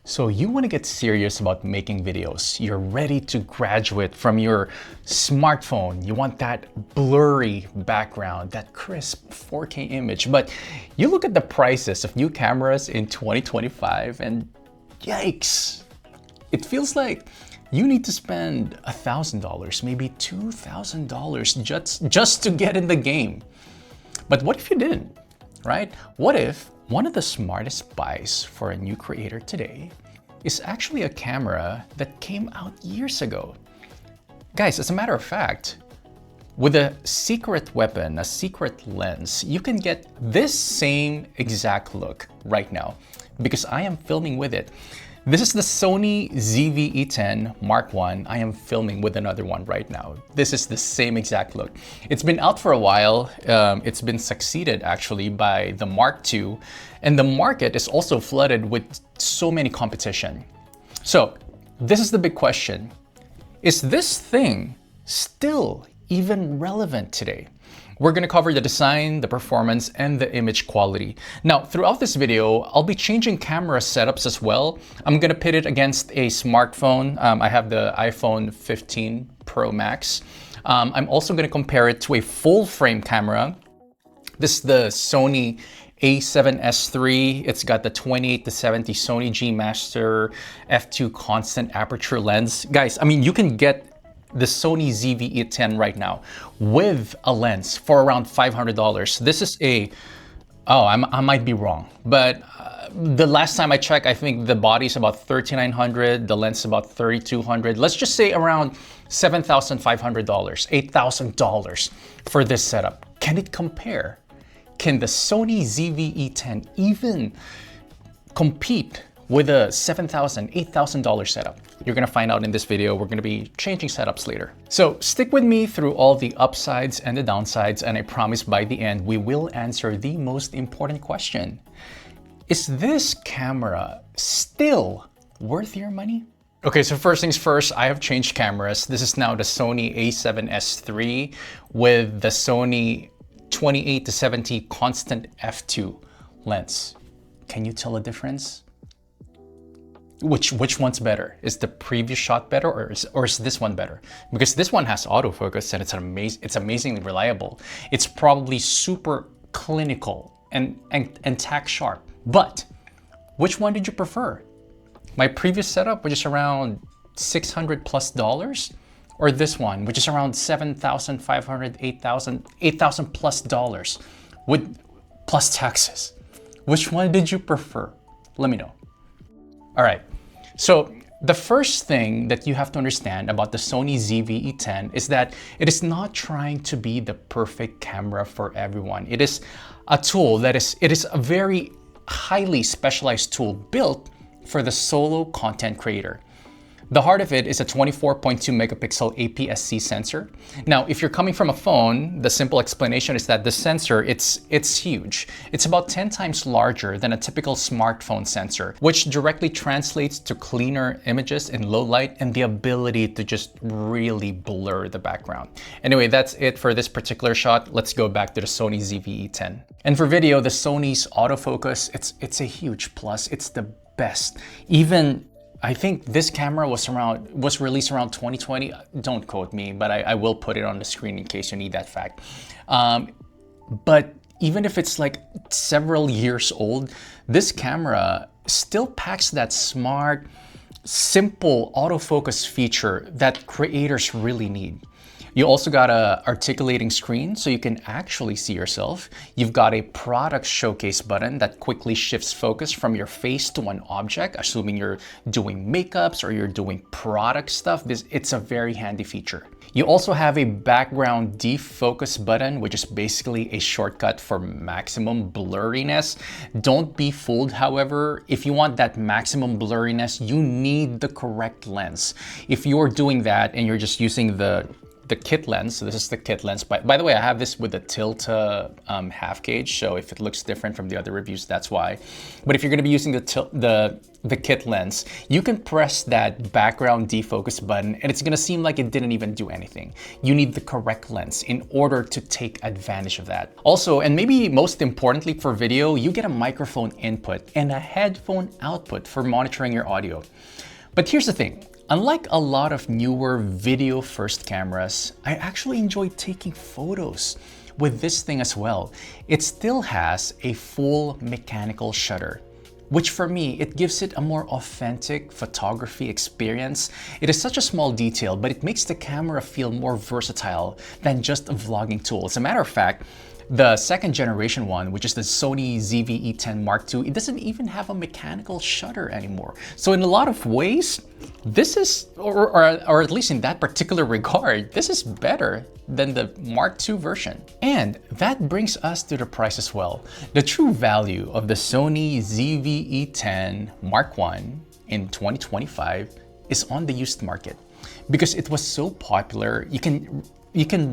So you want to get serious about making videos. You're ready to graduate from your smartphone. You want that blurry background, that crisp 4K image. But you look at the prices of new cameras in 2025 and yikes. It feels like you need to spend $1,000, maybe $2,000 just to get in the game. But what if you didn't, right? What if one of the smartest buys for a new creator today is actually a camera that came out years ago? Guys, as a matter of fact, with a secret weapon, a secret lens, you can get this same exact look right now because I am filming with it. This is the Sony ZV-E10 Mark I. I am filming with another one right now. This is the same exact look. It's been out for a while. It's been succeeded actually by the Mark II, and the market is also flooded with so many competition. So this is the big question. Is this thing still even relevant today? We're going to cover the design, the performance, and the image quality. Now, throughout this video, I'll be changing camera setups as well. I'm going to pit it against a smartphone. I have the iPhone 15 Pro Max. I'm also going to compare it to a full frame camera. This is the Sony A7S III. It's got the 28-70 Sony G Master f2 constant aperture lens. Guys, I mean, you can get the Sony ZV-E10 right now with a lens for around $500. This is I might be wrong, but the last time I checked, I think the body's about $3,900, the lens about $3,200. Let's just say around $7,500, $8,000 for this setup. Can it compare? Can the Sony ZV-E10 even compete with a $7,000, $8,000 setup? You're gonna find out in this video. We're gonna be changing setups later. So stick with me through all the upsides and the downsides, and I promise by the end, we will answer the most important question. Is this camera still worth your money? Okay, so first things first, I have changed cameras. This is now the Sony A7S III with the Sony 28-70 constant f2 lens. Can you tell a difference? Which one's better? Is the previous shot better, or is this one better? Because this one has autofocus and it's amazingly reliable. It's probably super clinical and tack sharp. But which one did you prefer? My previous setup, which is around $600+, or this one, which is around $7,500, $8,000+ with plus taxes? Which one did you prefer? Let me know. All right, so the first thing that you have to understand about the Sony ZV-E10 is that it is not trying to be the perfect camera for everyone. It is a tool it is a very highly specialized tool built for the solo content creator. The heart of it is a 24.2 megapixel APS-C sensor. Now, if you're coming from a phone, the simple explanation is that the sensor, it's huge. It's about 10 times larger than a typical smartphone sensor, which directly translates to cleaner images in low light and the ability to just really blur the background. Anyway, that's it for this particular shot. Let's go back to the Sony ZV-E10. And for video, the Sony's autofocus, it's a huge plus. It's the best. Even I think this camera was released around 2020. Don't quote me, but I will put it on the screen in case you need that fact. But even if it's like several years old, this camera still packs that smart, simple autofocus feature that creators really need. You also got a articulating screen so you can actually see yourself. You've got a product showcase button that quickly shifts focus from your face to an object, assuming you're doing makeups or you're doing product stuff. It's a very handy feature. You also have a background defocus button, which is basically a shortcut for maximum blurriness. Don't be fooled, however. If you want that maximum blurriness, you need the correct lens. If you're doing that and you're just using the the kit lens. So this is the kit lens. By the way, I have this with the Tilta half gauge. So if it looks different from the other reviews, that's why. But if you're going to be using the kit lens, you can press that background defocus button and it's going to seem like it didn't even do anything. You need the correct lens in order to take advantage of that. Also, and maybe most importantly for video, you get a microphone input and a headphone output for monitoring your audio. But here's the thing. Unlike a lot of newer video-first cameras, I actually enjoy taking photos with this thing as well. It still has a full mechanical shutter, which for me, it gives it a more authentic photography experience. It is such a small detail, but it makes the camera feel more versatile than just a vlogging tool. As a matter of fact, the second generation one, which is the Sony ZV-E10 Mark II, it doesn't even have a mechanical shutter anymore. So in a lot of ways, this is, or at least in that particular regard, this is better than the Mark II version. And that brings us to the price as well. The true value of the Sony ZV-E10 Mark I in 2025 is on the used market. Because it was so popular, you can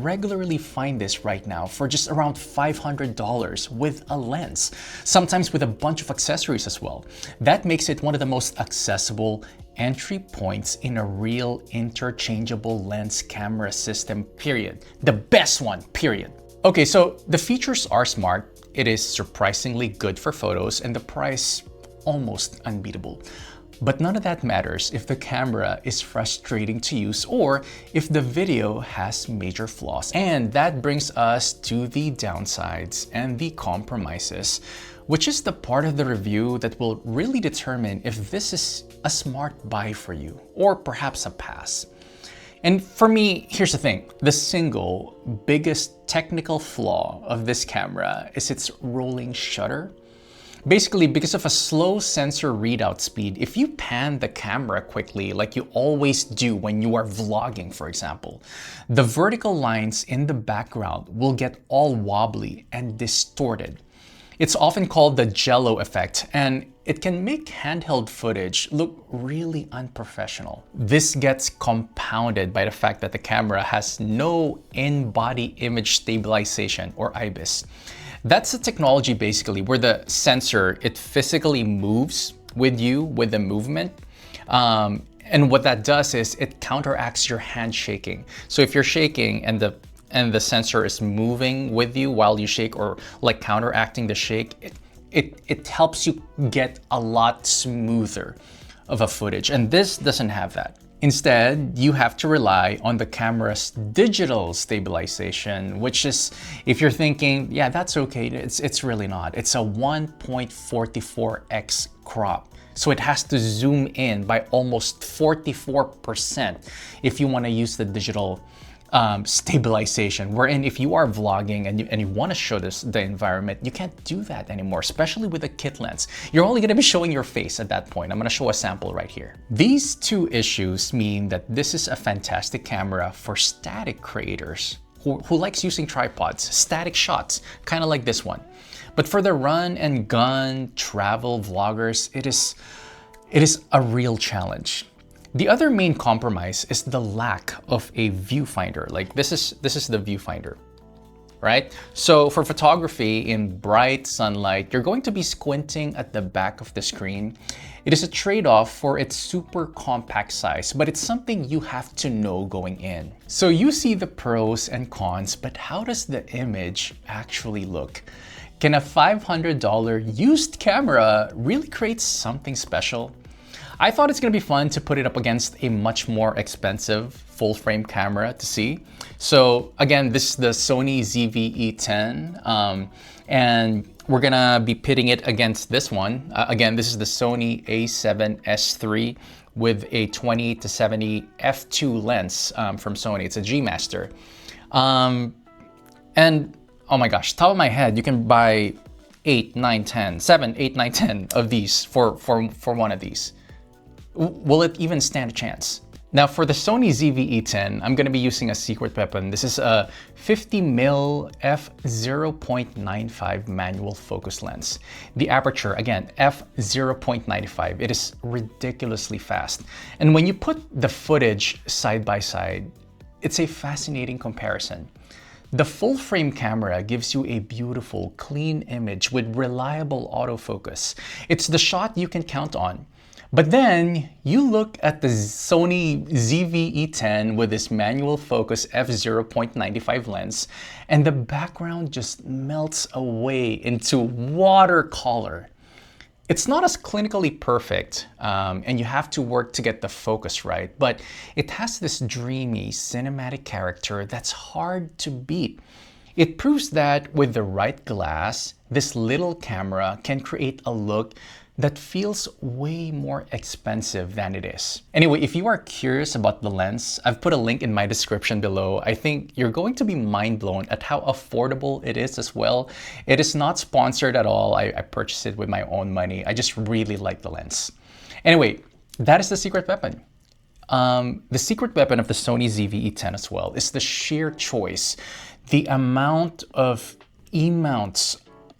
regularly find this right now for just around $500 with a lens, sometimes with a bunch of accessories as well. That makes it one of the most accessible entry points in a real interchangeable lens camera system, period. The best one, period. Okay, so the features are smart, it is surprisingly good for photos, and the price almost unbeatable. But none of that matters if the camera is frustrating to use or if the video has major flaws. And that brings us to the downsides and the compromises, which is the part of the review that will really determine if this is a smart buy for you or perhaps a pass. And for me, here's the thing. The single biggest technical flaw of this camera is its rolling shutter. Basically, because of a slow sensor readout speed, if you pan the camera quickly, like you always do when you are vlogging, for example, the vertical lines in the background will get all wobbly and distorted. It's often called the jello effect, and it can make handheld footage look really unprofessional. This gets compounded by the fact that the camera has no in-body image stabilization, or IBIS. That's a technology basically where the sensor, it physically moves with you with the movement. And what that does is it counteracts your hand shaking. So if you're shaking and the sensor is moving with you while you shake, or like counteracting the shake, it helps you get a lot smoother of a footage. And this doesn't have that. Instead, you have to rely on the camera's digital stabilization, which is, if you're thinking, yeah, that's okay, it's really not. It's a 1.44x crop. So it has to zoom in by almost 44% if you want to use the digital stabilization, wherein if you are vlogging and you want to show the environment, you can't do that anymore, especially with a kit lens. You're only going to be showing your face at that point. I'm going to show a sample right here. These two issues mean that this is a fantastic camera for static creators who likes using tripods, static shots, kind of like this one. But for the run and gun travel vloggers, it is a real challenge. The other main compromise is the lack of a viewfinder. Like this is the viewfinder, right? So for photography in bright sunlight, you're going to be squinting at the back of the screen. It is a trade-off for its super compact size, but it's something you have to know going in. So you see the pros and cons, but how does the image actually look? Can a $500 used camera really create something special? I thought it's gonna be fun to put it up against a much more expensive full frame camera to see. So again, this is the Sony ZV-E10, and we're gonna be pitting it against this one. Again, this is the Sony A7S III with a 20-70 f2 lens from Sony. It's a G Master. And oh my gosh, top of my head, you can buy 8, 9, 10, 7, 8, 9, 10 of these for one of these. Will it even stand a chance? Now for the Sony ZV-E10, I'm gonna be using a secret weapon. This is a 50mm f/0.95 manual focus lens. The aperture, again, f/0.95. It is ridiculously fast. And when you put the footage side by side, it's a fascinating comparison. The full frame camera gives you a beautiful, clean image with reliable autofocus. It's the shot you can count on. But then you look at the Sony ZV-E10 with this manual focus f/0.95 lens, and the background just melts away into watercolor. It's not as clinically perfect, and you have to work to get the focus right, but it has this dreamy, cinematic character that's hard to beat. It proves that with the right glass, this little camera can create a look that feels way more expensive than it is. Anyway, if you are curious about the lens, I've put a link in my description below. I think you're going to be mind blown at how affordable it is as well. It is not sponsored at all. I purchased it with my own money. I just really like the lens. Anyway, that is the secret weapon. The secret weapon of the Sony ZV-E10 as well is the sheer choice. The amount of E-mounts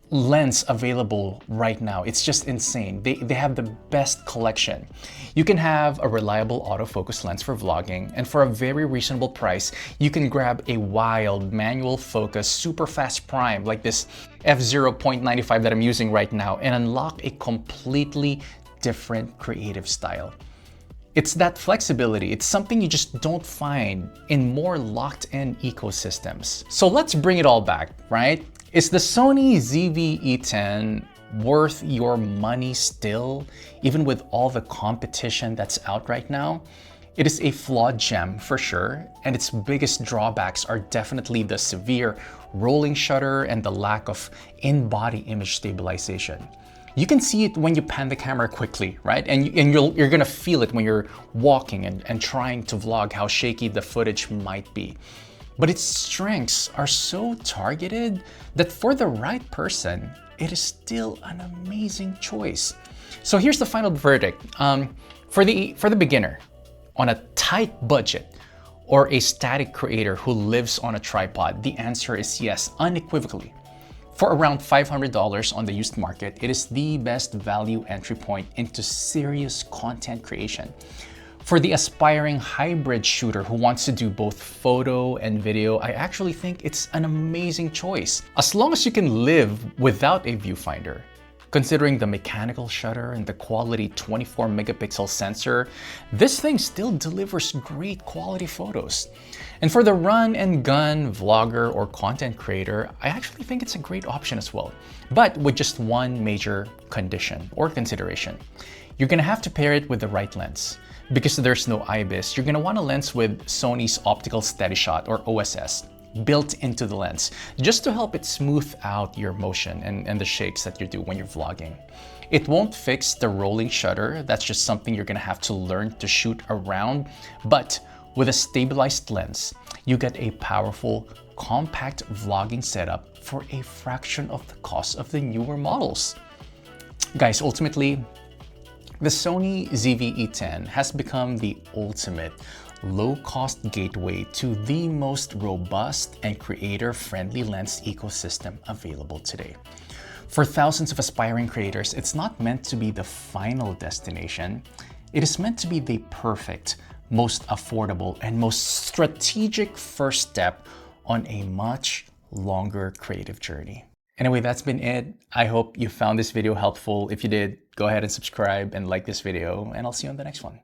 lens available right now, it's just insane. They have the best collection. You can have a reliable autofocus lens for vlogging, and for a very reasonable price, you can grab a wild manual focus super fast prime like this f/0.95 that I'm using right now and unlock a completely different creative style. It's that flexibility. It's something you just don't find in more locked-in ecosystems. So let's bring it all back, right? Is the Sony ZV-E10 worth your money still, even with all the competition that's out right now? It is a flawed gem for sure, and its biggest drawbacks are definitely the severe rolling shutter and the lack of in-body image stabilization. You can see it when you pan the camera quickly, right? And you're gonna feel it when you're walking and trying to vlog how shaky the footage might be. But its strengths are so targeted that for the right person, it is still an amazing choice. So here's the final verdict. For the beginner, on a tight budget, or a static creator who lives on a tripod, the answer is yes, unequivocally. For around $500 on the used market, it is the best value entry point into serious content creation. For the aspiring hybrid shooter who wants to do both photo and video, I actually think it's an amazing choice. As long as you can live without a viewfinder. Considering the mechanical shutter and the quality 24 megapixel sensor, this thing still delivers great quality photos. And for the run and gun vlogger or content creator, I actually think it's a great option as well, but with just one major condition or consideration. You're gonna have to pair it with the right lens. Because there's no IBIS, you're gonna want a lens with Sony's optical steady shot or OSS built into the lens, just to help it smooth out your motion and the shakes that you do when you're vlogging. It won't fix the rolling shutter, that's just something you're gonna have to learn to shoot around, but with a stabilized lens, you get a powerful, compact vlogging setup for a fraction of the cost of the newer models. Guys, ultimately, the Sony ZV-E10 has become the ultimate low-cost gateway to the most robust and creator-friendly lens ecosystem available today. For thousands of aspiring creators, it's not meant to be the final destination. It is meant to be the perfect, most affordable, and most strategic first step on a much longer creative journey. Anyway, that's been it. I hope you found this video helpful. If you did, go ahead and subscribe and like this video, and I'll see you on the next one.